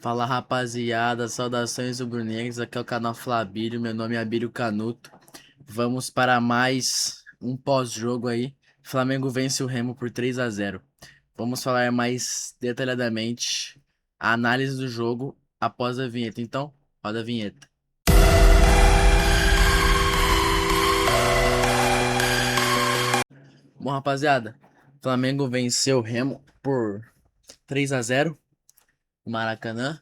Fala rapaziada, saudações rubro-negras, aqui é o canal Flabírio, meu nome é Abílio Canuto. Vamos para mais um pós-jogo aí. Flamengo vence o Remo por 3-0. Vamos falar mais detalhadamente a análise do jogo após a vinheta. Então, roda a vinheta. Bom, rapaziada, Flamengo venceu o Remo por 3-0 no Maracanã.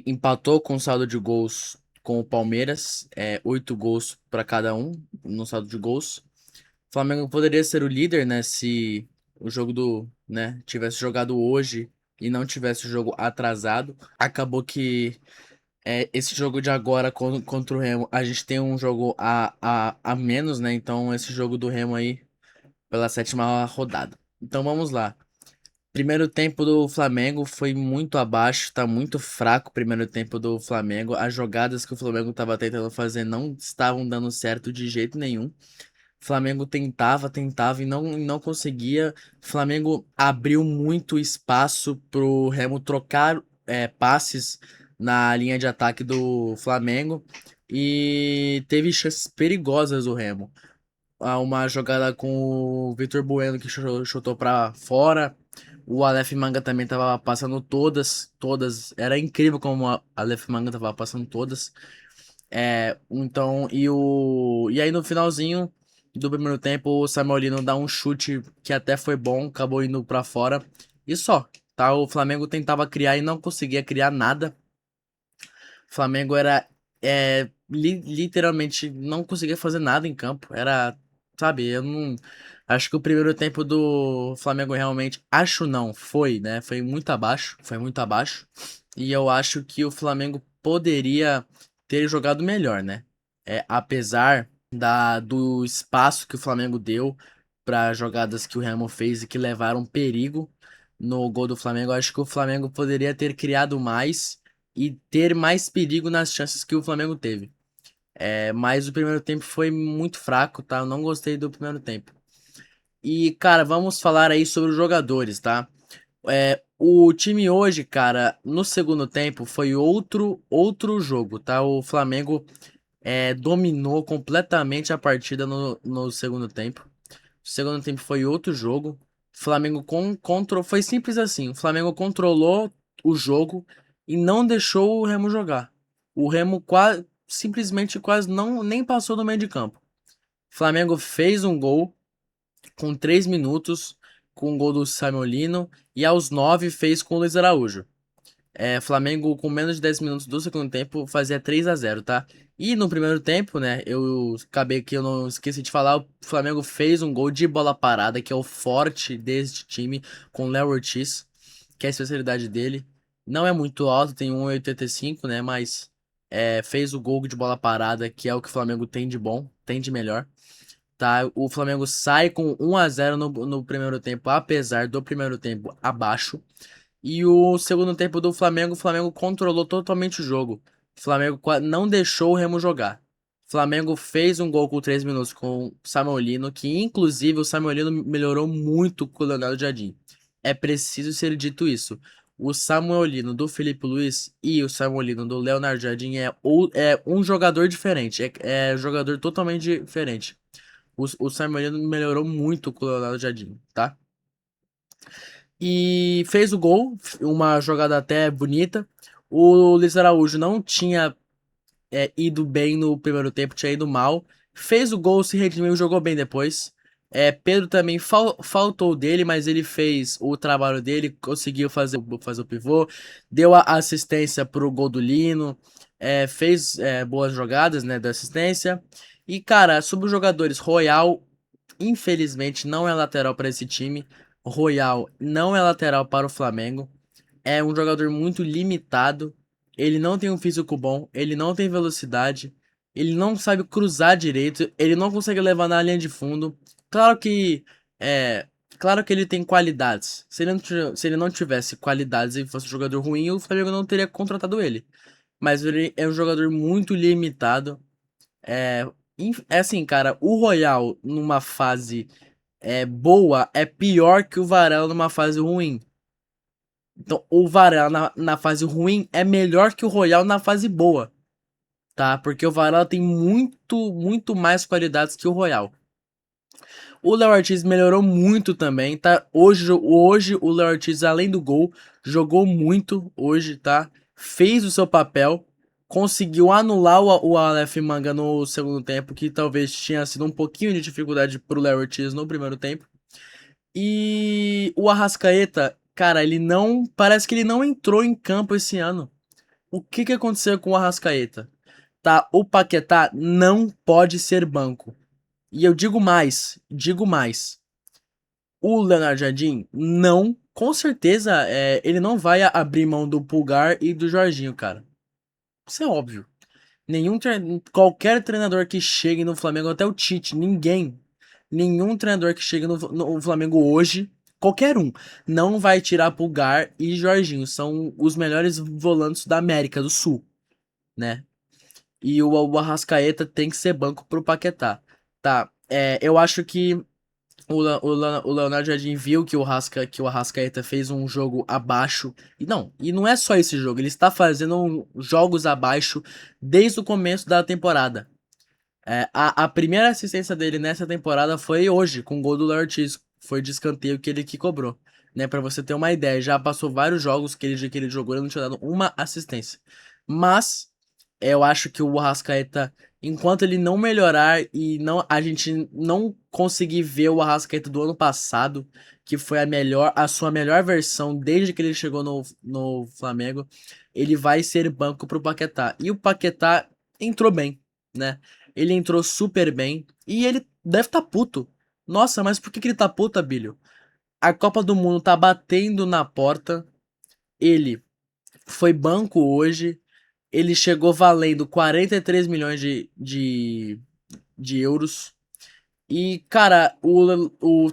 Empatou com saldo de gols com o Palmeiras, 8 gols para cada um no saldo de gols. O Flamengo poderia ser o líder, né, se o jogo né, tivesse jogado hoje e não tivesse o jogo atrasado. Acabou que esse jogo de agora contra o Remo, a gente tem um jogo a menos, né? Então esse jogo do Remo aí pela sétima rodada. Então vamos lá. Primeiro tempo do Flamengo foi muito abaixo, tá muito fraco o primeiro tempo do Flamengo. As jogadas que o Flamengo tava tentando fazer não estavam dando certo de jeito nenhum. O Flamengo tentava e não conseguia. O Flamengo abriu muito espaço pro Remo trocar passes na linha de ataque do Flamengo e teve chances perigosas o Remo. Uma jogada com o Vitor Bueno que chutou pra fora. O Aleph Manga também tava passando todas. Era incrível como o Aleph Manga tava passando todas. E aí no finalzinho do primeiro tempo, o Samuelino dá um chute que até foi bom, acabou indo pra fora. E só, tá? O Flamengo tentava criar e não conseguia criar nada. O Flamengo era literalmente não conseguia fazer nada em campo. Era, sabe, eu não acho que o primeiro tempo do Flamengo realmente, acho não, foi, né? Foi muito abaixo. E eu acho que o Flamengo poderia ter jogado melhor, né? Apesar do espaço que o Flamengo deu para jogadas que o Remo fez e que levaram perigo no gol do Flamengo, eu acho que o Flamengo poderia ter criado mais e ter mais perigo nas chances que o Flamengo teve. Mas o primeiro tempo foi muito fraco, tá? Eu não gostei do primeiro tempo. E, cara, vamos falar aí sobre os jogadores, tá? O time hoje, cara, no segundo tempo foi outro jogo, tá? O Flamengo dominou completamente a partida no segundo tempo. O segundo tempo foi outro jogo. O Flamengo foi simples assim. O Flamengo controlou o jogo e não deixou o Remo jogar. O Remo simplesmente quase não nem passou do meio de campo. O Flamengo fez um gol com 3 minutos com o gol do Samolino e aos 9 fez com o Luiz Araújo. Flamengo com menos de 10 minutos do segundo tempo fazia 3-0, tá? E no primeiro tempo, né, eu acabei que eu não esqueci de falar, o Flamengo fez um gol de bola parada, que é o forte deste time, com o Léo Ortiz, que é a especialidade dele. Não é muito alto, tem 1,85, né, mas fez o gol de bola parada, que é o que o Flamengo tem de bom, tem de melhor. Tá, o Flamengo sai com 1-0 no primeiro tempo, apesar do primeiro tempo abaixo. E o segundo tempo do Flamengo, o Flamengo controlou totalmente o jogo. O Flamengo não deixou o Remo jogar. O Flamengo fez um gol com 3 minutos com o Samuelino, que inclusive o Samuelino melhorou muito com o Leonardo Jardim. É preciso ser dito isso. O Samuelino do Felipe Luiz e o Samuelino do Leonardo Jardim é um jogador diferente. É jogador totalmente diferente. O Samuelino melhorou muito com o Leonardo Jardim, tá? E fez o gol, uma jogada até bonita. O Luiz Araújo não tinha ido bem no primeiro tempo, tinha ido mal. Fez o gol, se redimiu, jogou bem depois. Pedro também faltou dele, mas ele fez o trabalho dele, conseguiu fazer o pivô, deu a assistência pro gol do Lino, fez boas jogadas, né, da assistência. E cara, sobre os jogadores, Royal, infelizmente, não é lateral para esse time. Royal não é lateral para o Flamengo. É um jogador muito limitado. Ele não tem um físico bom, ele não tem velocidade, ele não sabe cruzar direito, ele não consegue levar na linha de fundo. Claro que é, claro que ele tem qualidades. Se ele não tivesse qualidades e fosse um jogador ruim, o Flamengo não teria contratado ele. Mas ele é um jogador muito limitado. É assim, cara, o Royal numa fase boa é pior que o Varela numa fase ruim. Então, o Varela na fase ruim é melhor que o Royal na fase boa, tá? Porque o Varela tem muito mais qualidades que o Royal. O Léo Ortiz melhorou muito também, tá? Hoje o Léo Ortiz, além do gol, jogou muito hoje, tá? Fez o seu papel, conseguiu anular o Aleph Manga no segundo tempo, que talvez tinha sido um pouquinho de dificuldade pro Léo Ortiz no primeiro tempo. E o Arrascaeta, cara, ele não. Parece que ele não entrou em campo esse ano. O que que aconteceu com o Arrascaeta? Tá, o Paquetá não pode ser banco. E eu digo mais. O Leonardo Jardim não, com certeza, ele não vai abrir mão do Pulgar e do Jorginho, cara. Isso é óbvio. Qualquer treinador que chegue no Flamengo, até o Tite, nenhum treinador que chegue no Flamengo hoje, qualquer um, não vai tirar Pulgar e Jorginho. São os melhores volantes da América do Sul, né? E o Arrascaeta tem que ser banco pro Paquetá. Tá, eu acho que o Leonardo Jardim viu que o Arrascaeta fez um jogo abaixo. E não é só esse jogo, ele está fazendo jogos abaixo desde o começo da temporada. A primeira assistência dele nessa temporada foi hoje, com o gol do Léo Ortiz. Foi de escanteio que cobrou. Né, pra você ter uma ideia, já passou vários jogos que ele jogou e não tinha dado uma assistência. Mas eu acho que o Arrascaeta, enquanto ele não melhorar e a gente não conseguir ver o Arrascaeta do ano passado, que foi a sua melhor versão desde que ele chegou no Flamengo, ele vai ser banco pro Paquetá. E o Paquetá entrou bem, né? Ele entrou super bem e ele deve estar puto. Nossa, mas por que ele tá puto, Abílio? A Copa do Mundo tá batendo na porta. Ele foi banco hoje. Ele chegou valendo 43 milhões de euros. E, cara,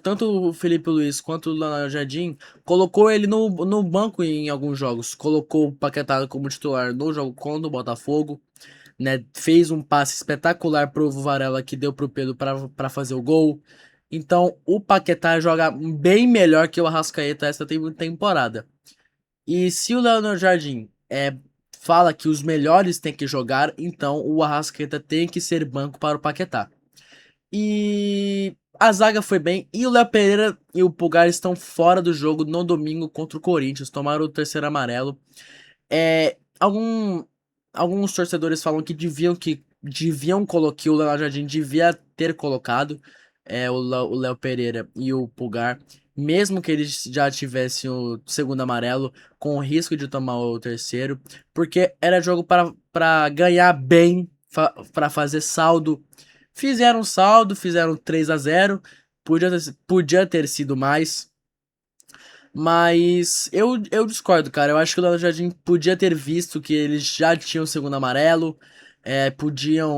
tanto o Felipe Luiz quanto o Leonardo Jardim colocou ele no banco em alguns jogos. Colocou o Paquetá como titular no jogo contra o Botafogo, né? Fez um passe espetacular pro Varela que deu pro Pedro para fazer o gol. Então, o Paquetá joga bem melhor que o Arrascaeta essa temporada. E se o Leonardo Jardim fala que os melhores têm que jogar, então o Arrascaeta tem que ser banco para o Paquetá. E a zaga foi bem. E o Léo Pereira e o Pulgar estão fora do jogo no domingo contra o Corinthians. Tomaram o terceiro amarelo. É, alguns torcedores falam que deviam colocar, que o Leonardo Jardim devia ter colocado o Léo Pereira e o Pulgar, mesmo que eles já tivessem o segundo amarelo, com o risco de tomar o terceiro, porque era jogo para ganhar bem, para fazer saldo. Fizeram saldo, fizeram 3-0, podia ter sido mais. Mas eu discordo, cara. Eu acho que o Leonardo Jardim podia ter visto que eles já tinham o segundo amarelo.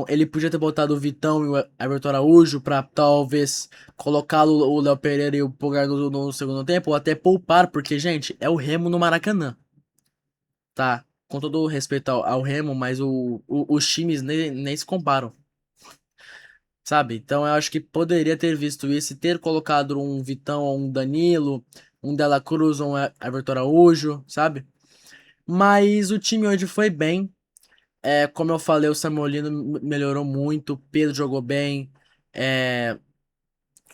Ele podia ter botado o Vitão e o Everton Araújo pra talvez colocá-lo o Léo Pereira e o Pulgar no segundo tempo, ou até poupar, porque, gente, é o Remo no Maracanã, tá? Com todo o respeito ao Remo, mas os times nem se comparam. Sabe? Então eu acho que poderia ter visto isso e ter colocado um Vitão ou um Danilo, um Dela Cruz ou um Everton Araújo, sabe? Mas o time hoje foi bem. Como eu falei, o Samolino melhorou muito, o Pedro jogou bem. É,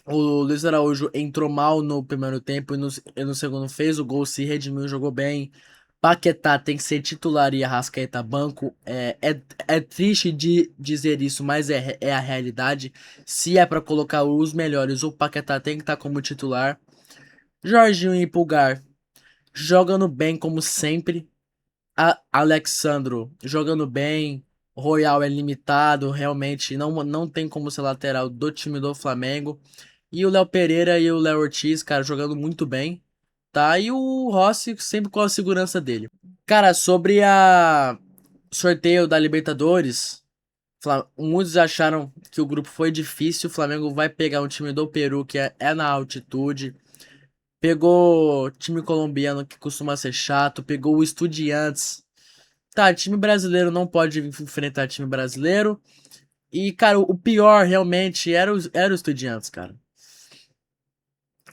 o Luiz Araújo entrou mal no primeiro tempo e no segundo fez o gol, se redimiu, jogou bem. Paquetá tem que ser titular e Arrascaeta banco. É triste de dizer isso, mas é a realidade. Se é pra colocar os melhores, o Paquetá tem que estar como titular. Jorginho e Pulgar jogando bem como sempre. Alexandro jogando bem. Royal é limitado, realmente não tem como ser lateral do time do Flamengo. E o Léo Pereira e o Léo Ortiz, cara, jogando muito bem, tá? E o Rossi sempre com a segurança dele. Cara, sobre a sorteio da Libertadores, muitos acharam que o grupo foi difícil. O Flamengo vai pegar um time do Peru que é na altitude. Pegou time colombiano que costuma ser chato. Pegou o Estudiantes. Tá, time brasileiro não pode enfrentar time brasileiro. E, cara, o pior realmente era o Estudiantes, cara.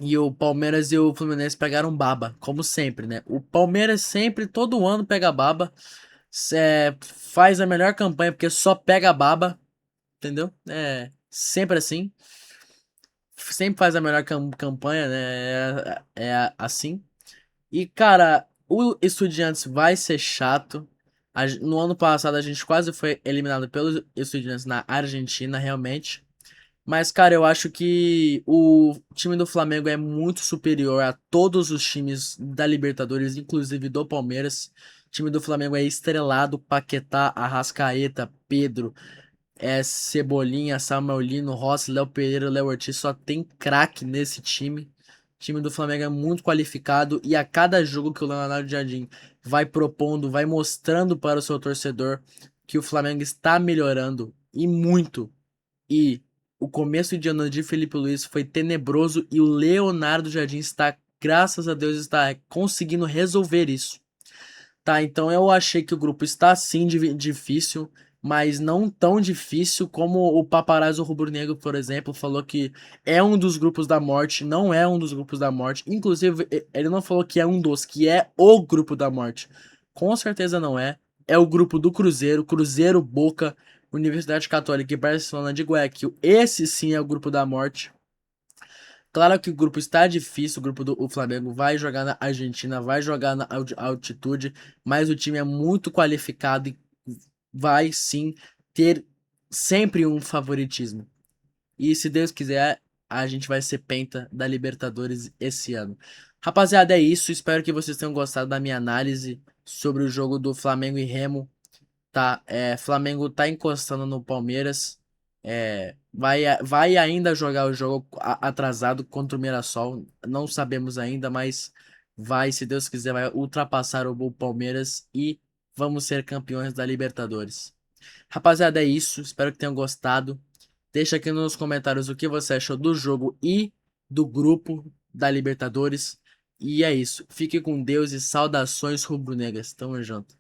E o Palmeiras e o Fluminense pegaram baba, como sempre, né? O Palmeiras sempre, todo ano pega baba, faz a melhor campanha porque só pega baba, entendeu? É sempre assim. Sempre faz a melhor campanha, né? É assim. E, cara, o Estudiantes vai ser chato. No ano passado a gente quase foi eliminado pelos Estudiantes na Argentina, realmente. Mas, cara, eu acho que o time do Flamengo é muito superior a todos os times da Libertadores, inclusive do Palmeiras. O time do Flamengo é estrelado, Paquetá, Arrascaeta, Pedro, Cebolinha, Samuel Lino, Rossi, Léo Pereira, Léo Ortiz, só tem craque nesse time. O time do Flamengo é muito qualificado e a cada jogo que o Leonardo Jardim vai propondo, vai mostrando para o seu torcedor que o Flamengo está melhorando e muito. E o começo de ano de Felipe Luiz foi tenebroso e o Leonardo Jardim está, graças a Deus, está conseguindo resolver isso. Tá, então eu achei que o grupo está sim difícil, mas não tão difícil como o Paparazzo Rubro-Negro, por exemplo, falou que é um dos grupos da morte, não é um dos grupos da morte. Inclusive, ele não falou que é um dos, que é o grupo da morte. Com certeza não é. É o grupo do Cruzeiro, Cruzeiro, Boca, Universidade Católica e Barcelona de Guayaquil. Esse sim é o grupo da morte. Claro que o grupo está difícil, o grupo do o Flamengo vai jogar na Argentina, vai jogar na altitude, mas o time é muito qualificado e vai sim ter sempre um favoritismo. E se Deus quiser, a gente vai ser penta da Libertadores esse ano. Rapaziada, é isso. Espero que vocês tenham gostado da minha análise sobre o jogo do Flamengo e Remo. Tá, Flamengo tá encostando no Palmeiras. Vai ainda jogar o jogo atrasado contra o Mirassol. Não sabemos ainda, mas vai, se Deus quiser, vai ultrapassar o Palmeiras e vamos ser campeões da Libertadores. Rapaziada, é isso. Espero que tenham gostado. Deixa aqui nos comentários o que você achou do jogo e do grupo da Libertadores. E é isso. Fique com Deus e saudações rubro-negras. Tamo junto.